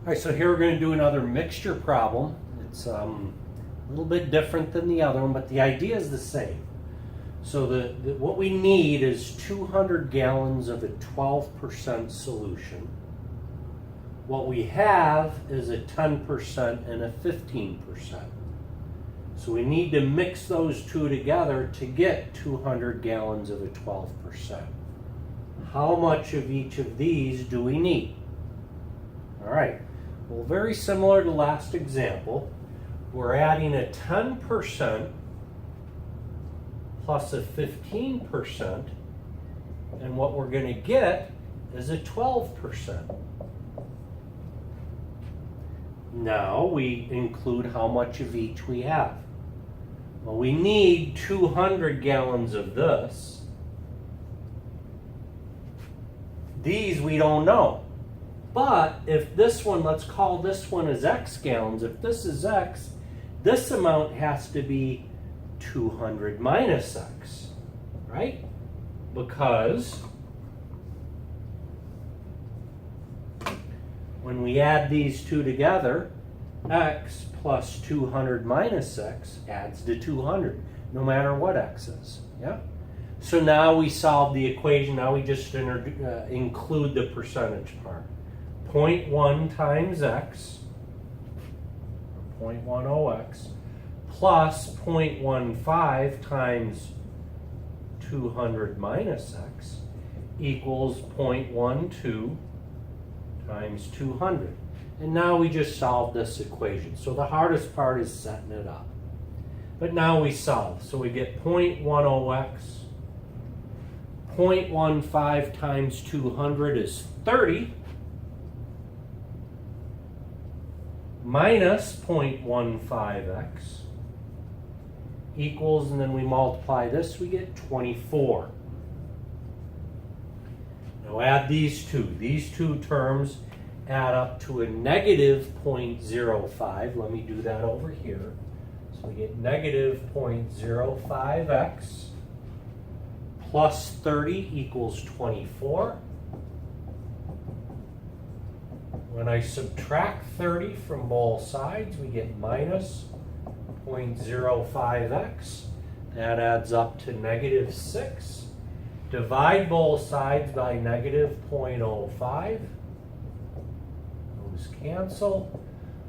All right, so here we're going to do another mixture problem. It's a little bit different than the other one, but the idea is the same. So what we need is 200 gallons of a 12% solution. What we have is a 10% and a 15%. So we need to mix those two together to get 200 gallons of a 12%. How much of each of these do we need? All right. Well, very similar to last example, we're adding a 10% plus a 15%, and what we're going to get is a 12%. Now we include how much of each we have. Well, we need 200 gallons of this. These we don't know. But if this one, let's call this one as X gallons. If this is X, this amount has to be 200 minus X, right? Because when we add these two together, X plus 200 minus X adds to 200, no matter what X is, yeah? So now we solve the equation. Now we just include the percentage part. 0.1 times X, or 0.10X, plus 0.15 times 200 minus X equals 0.12 times 200. And now we just solve this equation. So the hardest part is setting it up. But now we solve. So we get 0.10X, 0.15 times 200 is 30, minus 0.15X equals, and then we multiply this, we get 24. Now add these two. These two terms add up to a negative 0.05. Let me do that over here. So we get negative 0.05X plus 30 equals 24. When I subtract 30 from both sides, we get minus 0.05X. That adds up to negative 6. Divide both sides by negative 0.05. Those cancel.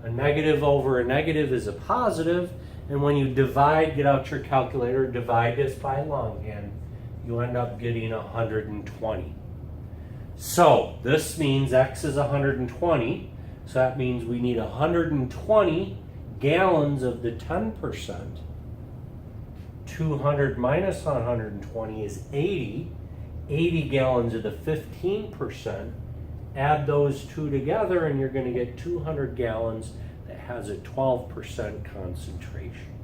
A negative over a negative is a positive, and when you divide, get out your calculator, divide this by longhand, you end up getting 120. So this means X is 120, so that means we need 120 gallons of the 10%. 200 minus 120 is 80. 80 gallons of the 15%. Add those two together and you're going to get 200 gallons that has a 12% concentration.